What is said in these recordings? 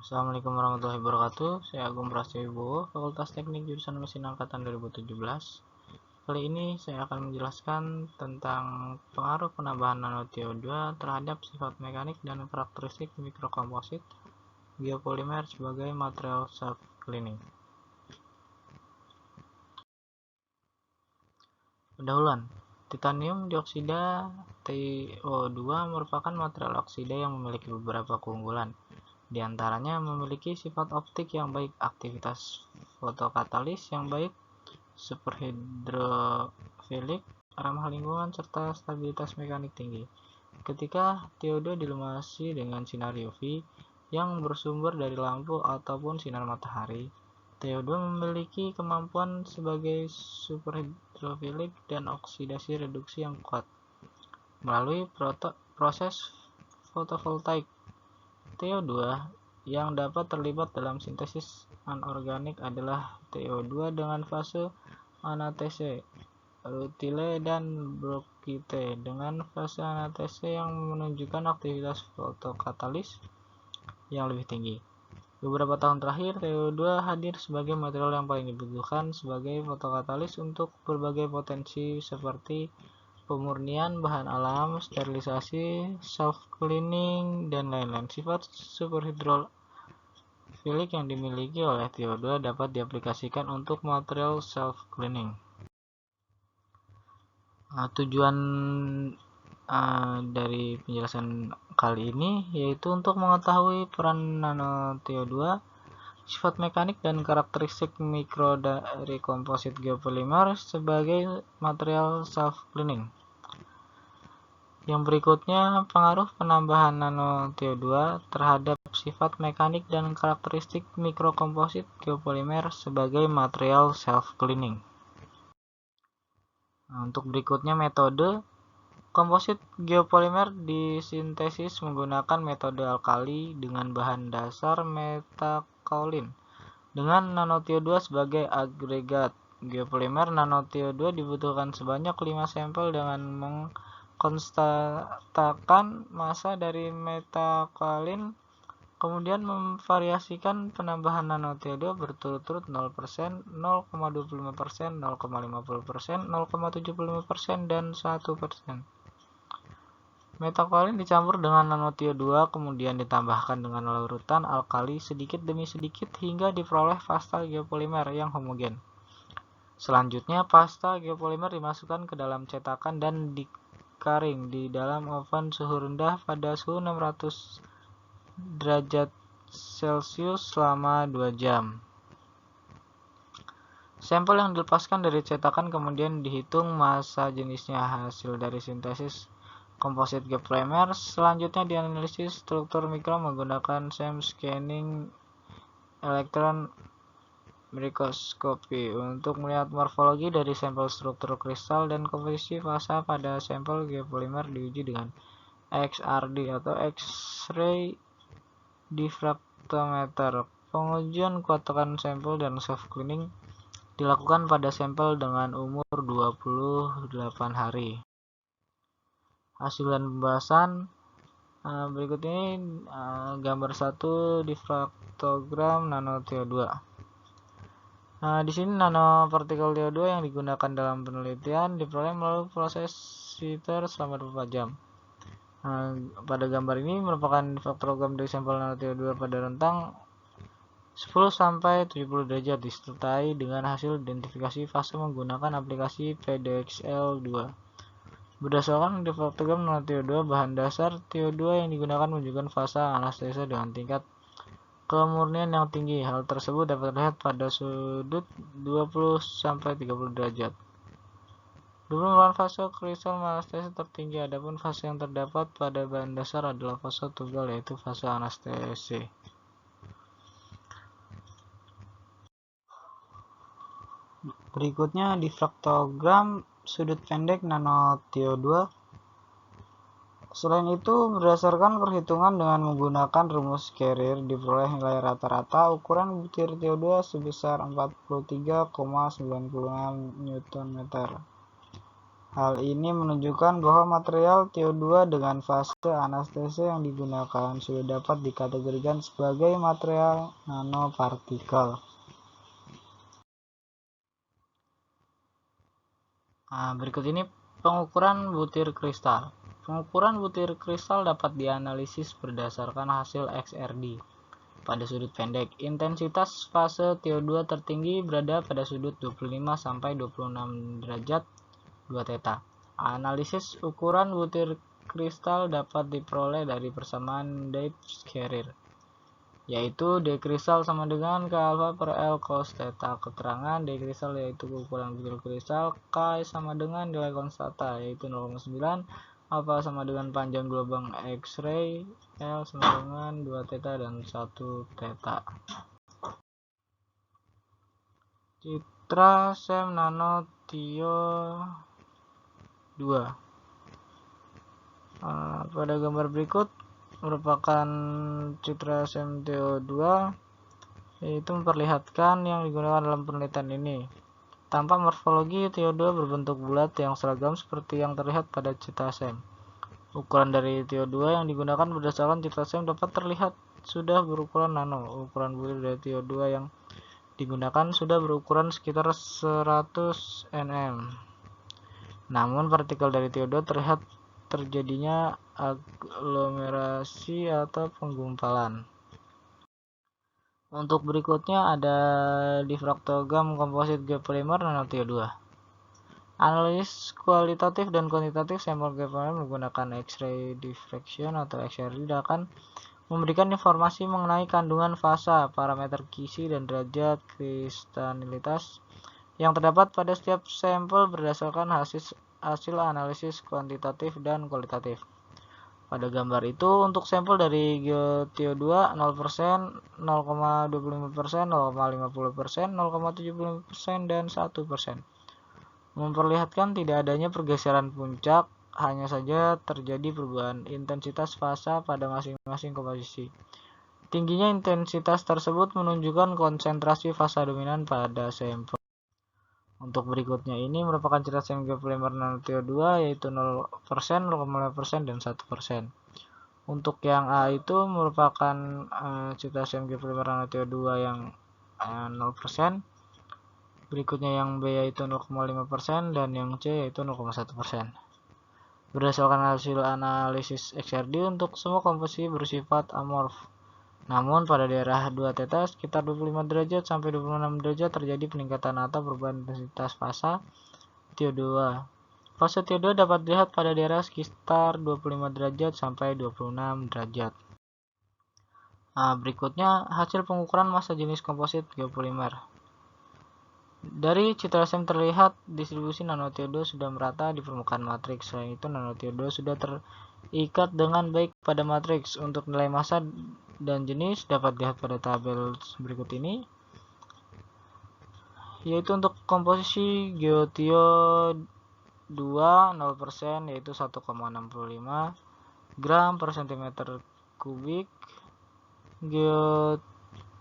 Assalamualaikum warahmatullahi wabarakatuh. Saya Agung Prasetyowibowo, Fakultas Teknik Jurusan Mesin Angkatan 2017. Kali ini saya akan menjelaskan tentang pengaruh penambahan nano-TiO2 terhadap sifat mekanik dan karakteristik mikrokomposit geopolimer sebagai material self-cleaning. Pendahuluan. Titanium dioksida TiO2 merupakan material oksida yang memiliki beberapa keunggulan. Di antaranya memiliki sifat optik yang baik, aktivitas fotokatalis yang baik, superhidrofilik, ramah lingkungan, serta stabilitas mekanik tinggi. Ketika TiO2 dilumasi dengan sinar UV yang bersumber dari lampu ataupun sinar matahari, TiO2 memiliki kemampuan sebagai superhidrofilik dan oksidasi reduksi yang kuat. Melalui proses fotovoltaik, TiO2 yang dapat terlibat dalam sintesis anorganik adalah TiO2 dengan fase anatase, rutile, dan brokite dengan fase anatase yang menunjukkan aktivitas fotokatalis yang lebih tinggi. Beberapa tahun terakhir, TiO2 hadir sebagai material yang paling dibutuhkan sebagai fotokatalis untuk berbagai potensi seperti pemurnian bahan alam, sterilisasi, self-cleaning, dan lain-lain. Sifat superhidrofilik yang dimiliki oleh TiO2 dapat diaplikasikan untuk material self-cleaning. Tujuan dari penjelasan kali ini yaitu untuk mengetahui peran nano TiO2, sifat mekanik dan karakteristik mikro dari komposit geopolimer sebagai material self-cleaning. Yang berikutnya, pengaruh penambahan nano TiO2 terhadap sifat mekanik dan karakteristik mikrokomposit geopolimer sebagai material self-cleaning. Untuk berikutnya, metode komposit geopolimer disintesis menggunakan metode alkali dengan bahan dasar metakaolin dengan nano TiO2 sebagai agregat. Geopolimer nano TiO2 dibutuhkan sebanyak 5 sampel dengan mengkonstatakan massa dari metakaolin, kemudian memvariasikan penambahan nano TiO2 berturut-turut 0%, 0,25%, 0,50%, 0,75%, dan 1%. Metakaolin dicampur dengan nano TiO2 kemudian ditambahkan dengan larutan alkali sedikit demi sedikit hingga diperoleh pasta geopolimer yang homogen. Selanjutnya, pasta geopolimer dimasukkan ke dalam cetakan dan dikaring di dalam oven suhu rendah pada suhu 600 derajat Celcius selama 2 jam. Sampel yang dilepaskan dari cetakan kemudian dihitung massa jenisnya hasil dari sintesis komposit geopolimer. Selanjutnya dianalisis struktur mikro menggunakan SEM scanning elektron mikroskopi untuk melihat morfologi dari sampel, struktur kristal, dan komposisi fasa pada sampel geopolimer diuji dengan XRD atau X-ray diffractometer. Pengujian kuat tekan sampel dan self-cleaning dilakukan pada sampel dengan umur 28 hari. Hasil dan pembahasan berikut ini. Gambar 1 diffractogram nano TiO2. Di sini nanopartikel TiO2 yang digunakan dalam penelitian diperoleh melalui proses filter selama 24 jam. Pada gambar ini merupakan diffractogram dari sampel nano TiO2 pada rentang 10-70 derajat disertai dengan hasil identifikasi fase menggunakan aplikasi PDXL2. Berdasarkan diffractogram nano TiO2, bahan dasar TiO2 yang digunakan menunjukkan fase anastase dengan tingkat kemurnian yang tinggi. Hal tersebut dapat terlihat pada sudut 20-30 derajat. 20 merupakan fase kristal anastase tertinggi, adapun fase yang terdapat pada bahan dasar adalah fase tunggal, yaitu fase anastase. Berikutnya diffractogram sudut pendek nano TiO2. Selain itu, berdasarkan perhitungan dengan menggunakan rumus Carrier, diperoleh nilai rata-rata ukuran butir TiO2 sebesar 43,96 Nm. Hal ini menunjukkan bahwa material TiO2 dengan fase anastase yang digunakan sudah dapat dikategorikan sebagai material nanopartikel. Berikut ini pengukuran butir kristal. Pengukuran butir kristal dapat dianalisis berdasarkan hasil XRD. Pada sudut pendek, intensitas fase TiO2 tertinggi berada pada sudut 25 sampai 26 derajat 2 theta. Analisis ukuran butir kristal dapat diperoleh dari persamaan Debye carrier, yaitu D kristal sama dengan K alpha per L cos theta. Keterangan D kristal yaitu ukuran butir kristal, K sama dengan nilai konstanta yaitu 0,9, alpha sama dengan panjang gelombang X-ray, L sama dengan 2 theta dan 1 theta. Citra SEM nano TiO2. Pada gambar berikut merupakan citra SEM TiO2, yaitu memperlihatkan yang digunakan dalam penelitian ini. Tanpa morfologi, TiO2 berbentuk bulat yang seragam seperti yang terlihat pada citra SEM. Ukuran dari TiO2 yang digunakan berdasarkan citra SEM dapat terlihat sudah berukuran nano. Ukuran butir dari TiO2 yang digunakan sudah berukuran sekitar 100 nm. Namun partikel dari TiO2 terlihat terjadinya aglomerasi atau penggumpalan. Untuk berikutnya ada difraktogam komposit geopolimer nano TiO2. Analisis kualitatif dan kuantitatif sampel geopolimer menggunakan X-ray diffraction atau XRD akan memberikan informasi mengenai kandungan fasa, parameter Kisi, dan derajat kristalinitas yang terdapat pada setiap sampel berdasarkan hasil analisis kuantitatif dan kualitatif. Pada gambar itu, untuk sampel dari TiO2 0%, 0,25%, 0,50%, 0,75%, dan 1%. Memperlihatkan tidak adanya pergeseran puncak, hanya saja terjadi perubahan intensitas fasa pada masing-masing komposisi. Tingginya intensitas tersebut menunjukkan konsentrasi fasa dominan pada sampel. Untuk berikutnya ini merupakan citra SEM geopolimer nano TiO2 yaitu 0%, 0,5%, dan 1%. Untuk yang A itu merupakan citra SEM geopolimer nano TiO2 yang 0%. Berikutnya yang B yaitu 0,5% dan yang C yaitu 0,1%. Berdasarkan hasil analisis XRD untuk semua komposisi bersifat amorf. Namun pada daerah 2 theta sekitar 25 derajat sampai 26 derajat terjadi peningkatan atau perubahan intensitas fasa TiO2. Fase TiO2 dapat dilihat pada daerah sekitar 25 derajat sampai 26 derajat. Berikutnya hasil pengukuran massa jenis komposit geopolimer. Dari citra SEM terlihat distribusi nano TiO2 sudah merata di permukaan matriks. Selain itu nano TiO2 sudah terikat dengan baik pada matriks. Untuk nilai massa dan jenis dapat dilihat pada tabel berikut ini, yaitu untuk komposisi GeoTiO2 0% yaitu 1,65 gram per cm kubik,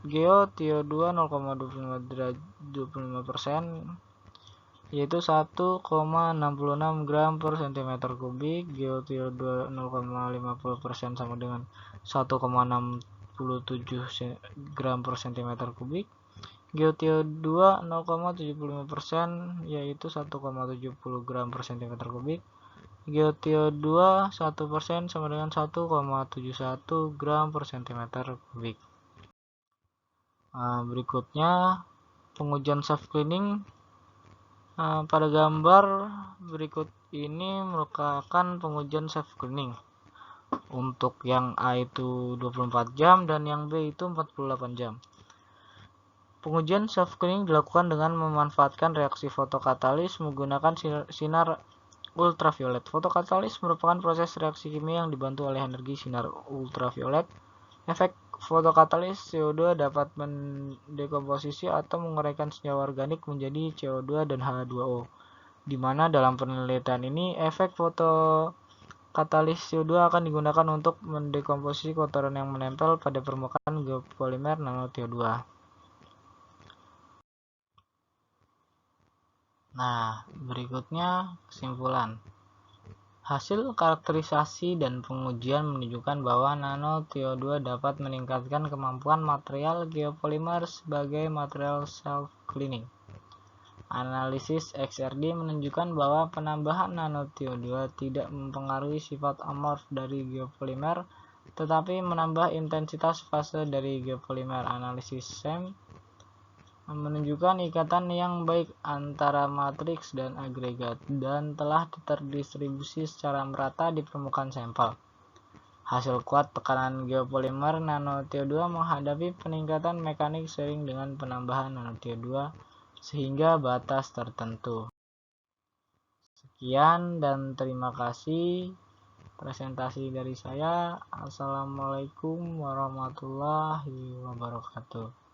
GeoTiO2 0,25% yaitu 1,66 gram per cm kubik, GeoTiO2 0,50% sama dengan 1,67 gram per cm kubik, GeoTiO2 0,75% yaitu 1,70 gram per cm kubik, GeoTiO2 1% sama dengan 1,71 gram per cm kubik. Berikutnya pengujian self cleaning. Pada gambar berikut ini merupakan pengujian self cleaning. Untuk yang A itu 24 jam dan yang B itu 48 jam. Pengujian self cleaning dilakukan dengan memanfaatkan reaksi fotokatalis menggunakan sinar ultraviolet. Fotokatalis merupakan proses reaksi kimia yang dibantu oleh energi sinar ultraviolet. Efek fotokatalis CO2 dapat mendekomposisi atau menguraikan senyawa organik menjadi CO2 dan H2O, di mana dalam penelitian ini efek fotokatalis CO2 akan digunakan untuk mendekomposisi kotoran yang menempel pada permukaan geopolimer nano TiO2. Nah, berikutnya kesimpulan. Hasil karakterisasi dan pengujian menunjukkan bahwa nano-TiO2 dapat meningkatkan kemampuan material geopolimer sebagai material self-cleaning. Analisis XRD menunjukkan bahwa penambahan nano-TiO2 tidak mempengaruhi sifat amorf dari geopolimer, tetapi menambah intensitas fase dari geopolimer. Analisis SEM menunjukkan ikatan yang baik antara matriks dan agregat dan telah terdistribusi secara merata di permukaan sampel. Hasil kuat tekanan geopolimer nano-TiO2 menghadapi peningkatan mekanik seiring dengan penambahan nano-TiO2 sehingga batas tertentu. Sekian dan terima kasih presentasi dari saya. Assalamualaikum warahmatullahi wabarakatuh.